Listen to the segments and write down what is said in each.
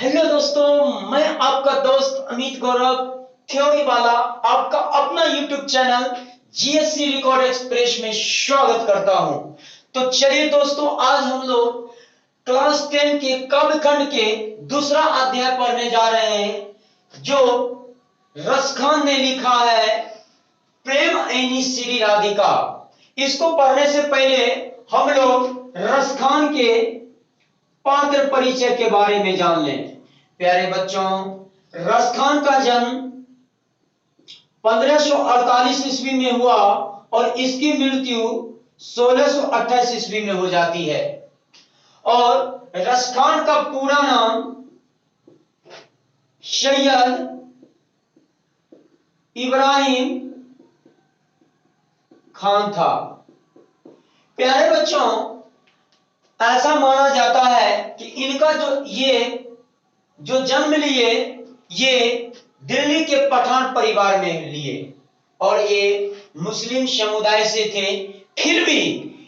Hello दोस्तों, मैं आपका दोस्त अमित गौरव थ्योरी वाला आपका अपना YouTube channel GSC record express में स्वागत करता हूं। तो चलिए दोस्तों, आज हम लोग क्लास 10 के काव्य खंड के दूसरा अध्याय पढ़ने जा रहे हैं, जो रसखान ने लिखा है, प्रेम ऐनी श्री राधिका। इसको पढ़ने से पहले हम लोग रसखान के पात्र परिचय के बारे में जान लें। प्यारे बच्चों, रसखान का जन्म 1548 ईस्वी में हुआ और इसकी मृत्यु 1628 ईस्वी में हो जाती है। और रसखान का पूरा नाम सैयद इब्राहिम खान था। प्यारे बच्चों, ऐसा माना जाता है कि इनका जो जन्म लिए, ये दिल्ली के पठान परिवार में लिए और ये मुस्लिम समुदाय से थे। फिर भी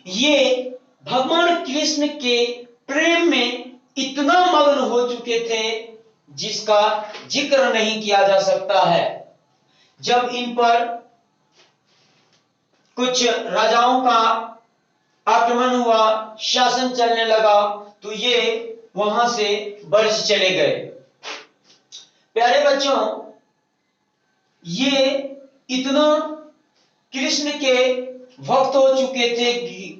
ये भगवान कृष्ण के प्रेम में इतना मग्न हो चुके थे जिसका जिक्र नहीं किया जा सकता है। जब इन पर कुछ राजाओं का आक्रमण हुआ, शासन चलने लगा, तो ये वहां से बरस चले गए। प्यारे बच्चों, ये इतना कृष्ण के भक्त हो चुके थे,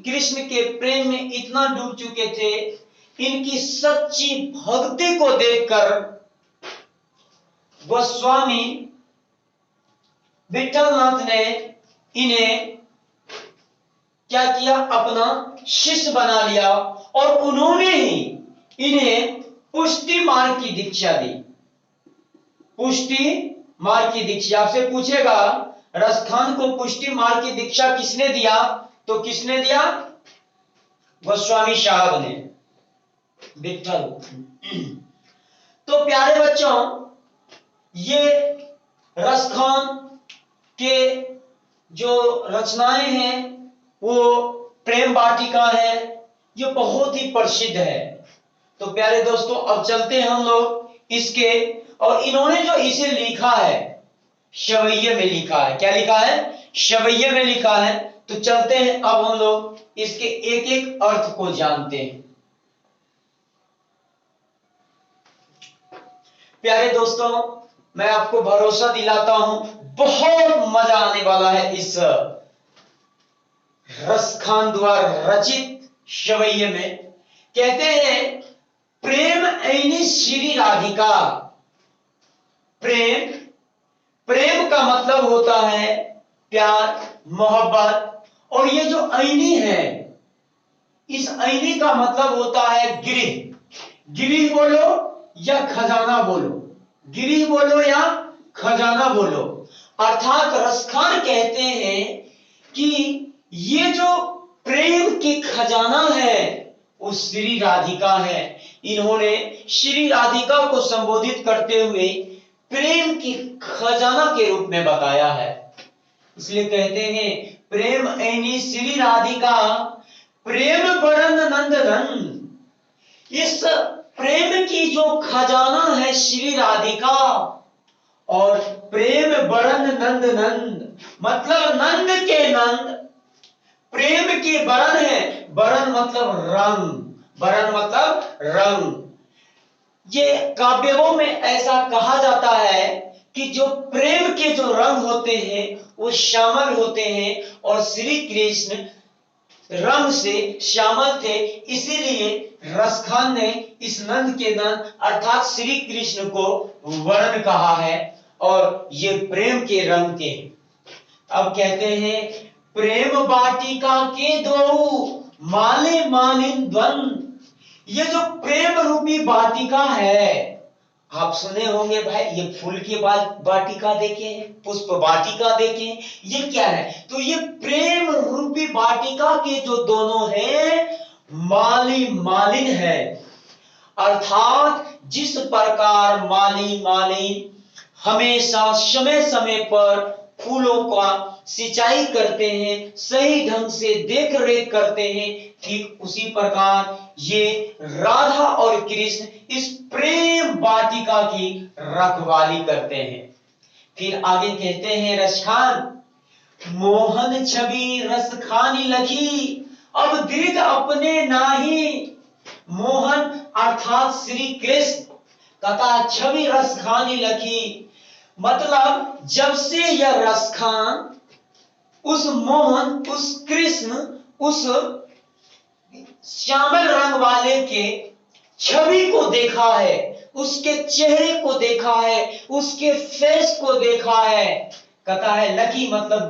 कृष्ण के प्रेम में इतना डूब चुके थे, इनकी सच्ची भक्ति को देखकर गोस्वामी विठलनाथ ने इन्हें क्या किया, अपना शिष्य बना लिया और उन्होंने ही इन्हें पुष्टि मार्ग की दीक्षा दी। पुष्टि मार्ग की दीक्षा, आपसे पूछेगा रसखान को पुष्टि मार्ग की दीक्षा किसने दिया, तो किसने दिया? गोस्वामी साहब ने, विठल। तो प्यारे बच्चों, ये रसखान के जो रचनाएं हैं वो प्रेम वाटिका है, ये बहुत ही प्रसिद्ध है। तो प्यारे दोस्तों, अब चलते हैं हम लोग इसके, और इन्होंने जो इसे लिखा है शवैये में लिखा है। क्या लिखा है? शवैये में लिखा है। तो चलते हैं, अब हम लोग इसके एक एक अर्थ को जानते हैं। प्यारे दोस्तों, मैं आपको भरोसा दिलाता हूं, बहुत मजा आने वाला है इस रसखान द्वारा रचित शवैये में। कहते हैं, प्रेम ऐनी श्री राधिका। प्रेम, प्रेम का मतलब होता है प्यार, मोहब्बत। और ये जो ऐनी है, इस ऐनी का मतलब होता है गिरह। गिरह बोलो या खजाना बोलो, गिरह बोलो या खजाना बोलो। अर्थात रसखान कहते हैं कि ये जो प्रेम की खजाना है वो श्री राधिका है। इन्होंने श्री राधिका को संबोधित करते हुए प्रेम की खजाना के रूप में बताया है। इसलिए कहते हैं, प्रेम ऐनी श्री राधिका, प्रेम बरन नंदन। इस प्रेम की जो खजाना है श्री राधिका, और प्रेम बरन नंद नंद, मतलब नंद के नंद, प्रेम की बरन है। बरन मतलब रंग, बरन मतलब रंग। ये काव्यों में ऐसा कहा जाता है कि जो प्रेम के जो रंग होते हैं वो श्यामल होते हैं, और श्री कृष्ण रंग से श्यामल थे। इसीलिए रसखान ने इस नंद के नंद अर्थात श्री कृष्ण को वर्ण कहा है, और ये प्रेम के रंग के। अब कहते हैं, प्रेम वाटिका के दो माले मालिन द्वंद। ये जो प्रेम रूपी वाटिका है, आप सुने होंगे भाई, ये फूल की वाटिका देखे, पुष्प वाटिका देखे, ये क्या है? तो ये प्रेम रूपी वाटिका के जो दोनों हैं, माली मालिन है। अर्थात जिस प्रकार माली मालिन हमेशा समय समय पर फूलों का सिंचाई करते हैं, सही ढंग से देख रेख करते हैं, ठीक उसी प्रकार ये राधा और कृष्ण इस प्रेम वाटिका की रखवाली करते हैं। फिर आगे कहते हैं रसखान, मोहन छवि रस खानी लखी, अब दृढ़ अपने नाही। मोहन अर्थात श्री कृष्ण तथा छवि रस खानी लखी, मतलब जब से यह रसखान उस मोहन, उस कृष्ण, उस श्यामल रंग वाले के छवि को देखा है, उसके चेहरे को देखा है, उसके फेस को देखा है, कहता है लकी मतलब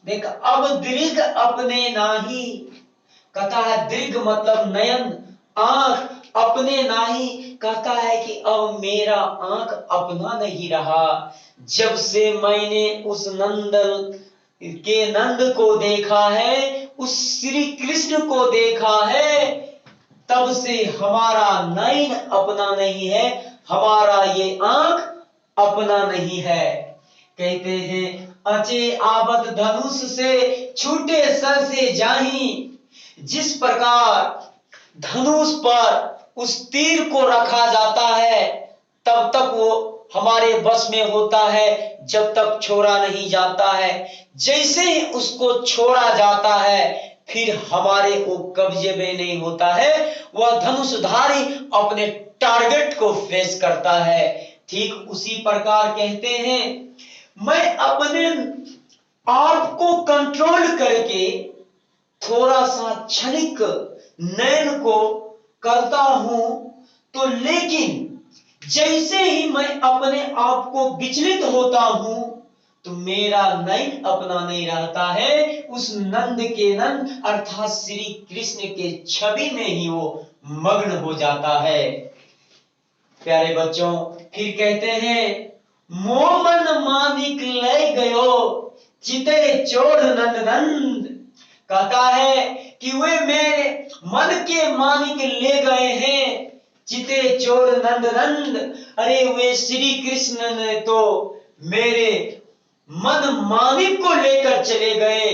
देख अब दीर्घ अपने नाही, कहता है दीर्घ मतलब नयन, आंख अपने नाही, कहता है कि अब मेरा आंख अपना नहीं रहा। जब से मैंने उस नंद को देखा है, उस श्री कृष्ण को देखा है, तब से हमारा नयन अपना नहीं है, हमारा ये आंख अपना नहीं है। कहते हैं अचे आबद धनुष से छूटे सर से जाही, जिस प्रकार धनुष पर उस तीर को रखा जाता है तब तक वो हमारे बस में होता है, जब तक छोड़ा नहीं जाता है। जैसे ही उसको छोड़ा जाता है फिर हमारे वो कब्जे में नहीं होता है, वह धनुषधारी अपने टारगेट को फेस करता है। ठीक उसी प्रकार कहते हैं मैं अपने आप को कंट्रोल करके थोड़ा सा क्षणिक नयन को करता हूं, तो लेकिन जैसे ही मैं अपने आप को विचलित होता हूं तो मेरा नयन अपना नहीं रहता है, उस नंद के नंद अर्थात श्री कृष्ण के छवि में ही वो मग्न हो जाता है। प्यारे बच्चों, फिर कहते हैं मोमन मानिक ले गयो चिते चोर नंद नंद, कहता है कि वे मेरे मन के मानिक ले गए हैं चिते चोर नंद नंद। अरे वे श्री कृष्ण ने तो मेरे मन मानिक को लेकर चले गए,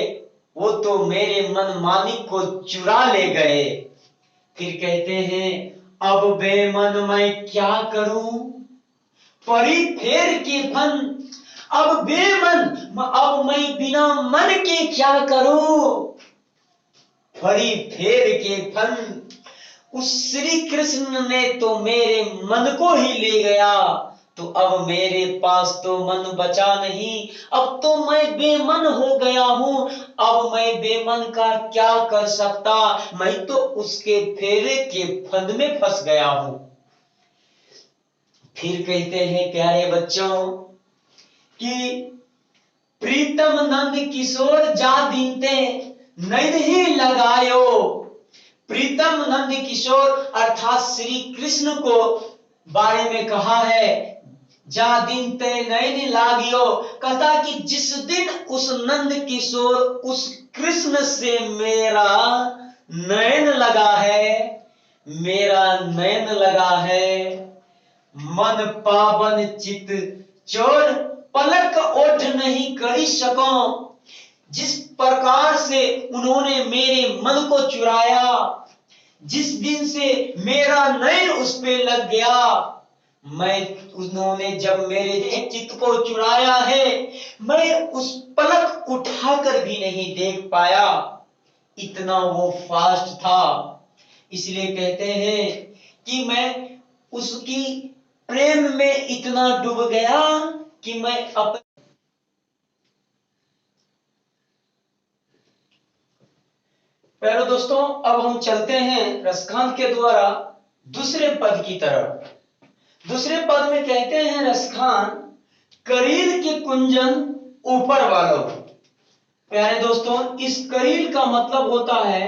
वो तो मेरे मन मानिक को चुरा ले गए। फिर कहते हैं अब बेमन मैं क्या करूं परी फेर के फन, अब बेमन अब मैं बिना मन के क्या करूं फरी फेर के फन। उस श्री कृष्ण ने तो मेरे मन को ही ले गया, तो अब मेरे पास तो मन बचा नहीं, अब तो मैं बेमन हो गया हूं, अब मैं बेमन का क्या कर सकता, मैं तो उसके फेरे के फंद में फंस गया हूं। फिर कहते हैं प्यारे बच्चों कि प्रीतम नंद किशोर जा दीनते नैन ही लगायो। प्रीतम नंद किशोर अर्थात श्री कृष्ण को बारे में कहा है जा दिन ते नैन लागियो, कहता कि जिस दिन उस नंद किशोर उस कृष्ण से मेरा नयन लगा है, मेरा नयन लगा है, मन पावन चित चोर पलक ओठ नहीं करी सको। जिस प्रकार से उन्होंने मेरे मन को चुराया, जिस दिन से मेरा नयन उस पे लग गया, मैं उन्होंने जब मेरे चित्त को चुराया है, मैं उस पलक उठाकर भी नहीं देख पाया, इतना वो फास्ट था। इसलिए कहते हैं कि मैं उसकी प्रेम में इतना डूब गया कि मैं अपने प्यारे दोस्तों, अब हम चलते हैं रसखान के द्वारा दूसरे पद की तरफ। दूसरे पद में कहते हैं रसखान करील के कुंजन ऊपर वालों। प्यारे दोस्तों, इस करील का मतलब होता है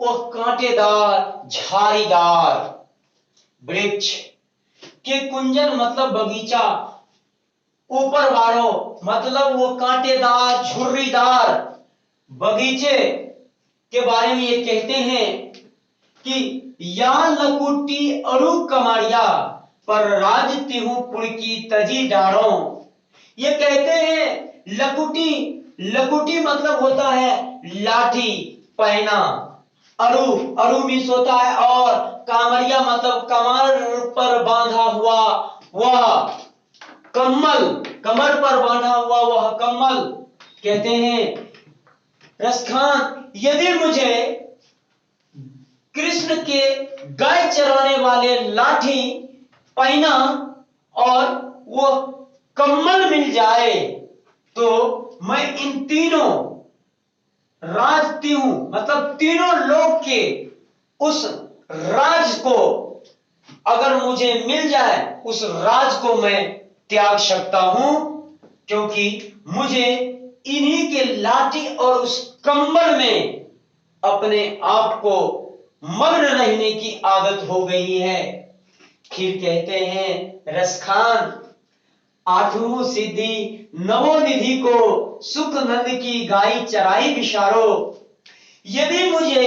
वो कांटेदार झाड़ीदार वृक्ष के कुंजन मतलब बगीचा, ऊपर वालों मतलब वो कांटेदार झुर्रीदार बगीचे के बारे में ये कहते हैं कि या लकुटी अरु कमारिया पर राज तिहु पुर की तजी डारों। ये कहते हैं लकुटी लकुटी मतलब होता है लाठी, पैना। अरु, अरु मीन्स होता है और। कामरिया मतलब कमर पर बांधा हुआ वह कम्बल, कमर पर बांधा हुआ वह कम्बल कहते हैं। रसखान, यदि मुझे कृष्ण के गाय चराने वाले लाठी, पैना और वो कम्बल मिल जाए तो मैं इन तीनों राजत्यों मतलब तीनों लोक के उस राज को अगर मुझे मिल जाए, उस राज को मैं त्याग सकता हूं, क्योंकि मुझे इन्हीं के लाठी और उस कंबल में अपने आप को मग्न रहने की आदत हो गई है। फिर कहते हैं रसखान, आठवीं सिद्धि नवो निधि को सुख नंद की गाय चराई बिचारो। यदि मुझे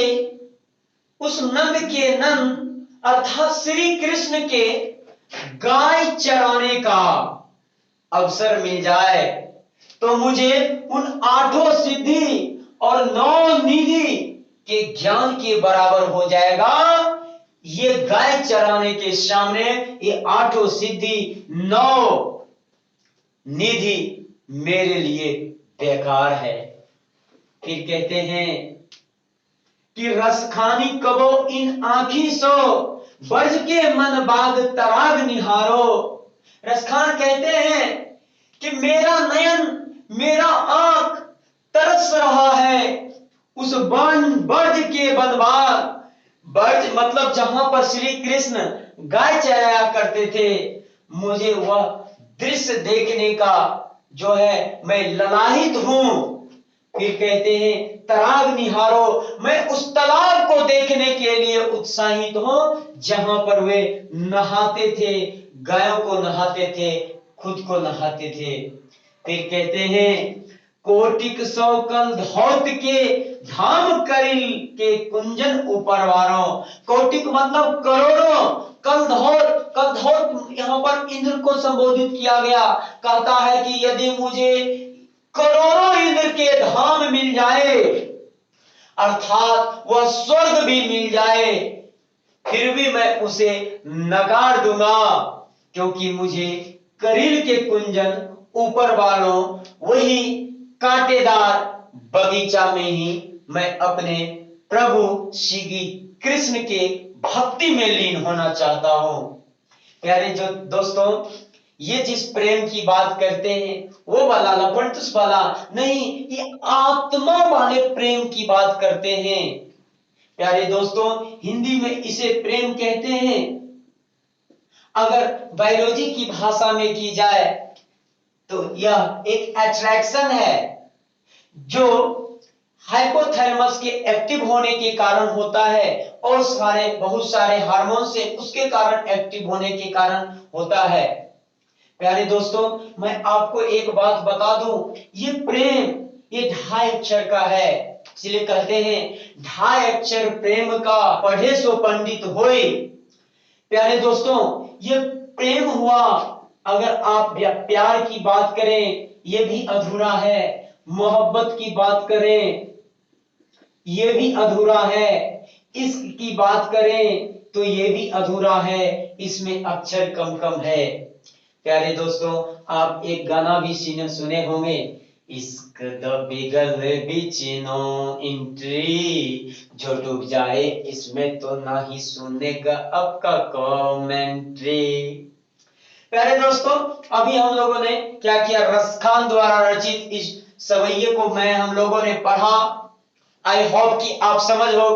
उस नंद के नंद अर्थात श्री कृष्ण के गाय चराने का अवसर मिल जाए तो मुझे उन आठों सिद्धि और नौ निधि के ज्ञान के बराबर हो जाएगा। ये गाय चराने के सामने ये आठों सिद्धि नौ निधि मेरे लिए बेकार है। फिर कहते हैं कि रसखानी कबो इन आंखी सो बज के मन बाग तराग निहारो। रसखान कहते हैं कि मेरा नयन, मेरा आंख तरस रहा है उस बर्ज के बनवार। बर्ज मतलब जहां पर श्री कृष्ण गाय चराया करते थे, मुझे वह दृश्य देखने का जो है मैं ललाहित हूं। फिर कहते हैं तराग निहारो, मैं उस तालाब को देखने के लिए उत्साहित हूं जहां पर वे नहाते थे, गायों को नहाते थे, खुद को नहाते थे। फिर कहते हैं कोटिक सौ कल धौत के धाम करिल के कुंजन उपरवारों। कोटिक मतलब करोड़ों, कल धौत यहां पर इंद्र को संबोधित किया गया। कहता है कि यदि मुझे करोड़ों इंद्र के धाम मिल जाए, अर्थात वह स्वर्ग भी मिल जाए, फिर भी मैं उसे नकार दूंगा, क्योंकि मुझे करील के कुंजन ऊपर वालों वही कांटेदार बगीचा में ही मैं अपने प्रभु श्री कृष्ण के भक्ति में लीन होना चाहता हूं। प्यारे जो दोस्तों, ये जिस प्रेम की बात करते हैं वो वाला लपंटुस वाला नहीं, ये आत्मा वाले प्रेम की बात करते हैं। प्यारे दोस्तों, हिंदी में इसे प्रेम कहते हैं। अगर बायोलॉजी की भाषा में की जाए तो यह एक अट्रैक्शन है जो हाइपोथैलेमस के एक्टिव होने के कारण होता है और बहुत सारे हार्मोन से उसके कारण एक्टिव होने के कारण होता है। प्यारे दोस्तों, मैं आपको एक बात बता दूं, ये प्रेम ये ढाई अक्षर का है, इसलिए कहते हैं ढाई अक्षर प्रेम का पढ़े सो पंडित होए। प्यारे दोस्तों, ये प्रेम हुआ, अगर आप प्यार की बात करें ये भी अधूरा है, मोहब्बत की बात करें ये भी अधूरा है, इश्क की बात करें तो ये भी अधूरा है, इसमें अक्षर कम कम है। प्यारे दोस्तों, आप एक गाना भी सुने होंगे, इश्क द बिगल बिचिनो इंट्री, जो डूब जाए इसमें तो ना ही सुनेगा आपका कमेंट्री। प्यारे दोस्तों, अभी हम लोगों ने क्या किया, रसखान द्वारा रचित इस सवैये को हम लोगों ने पढ़ा। आई होप कि आप समझ हो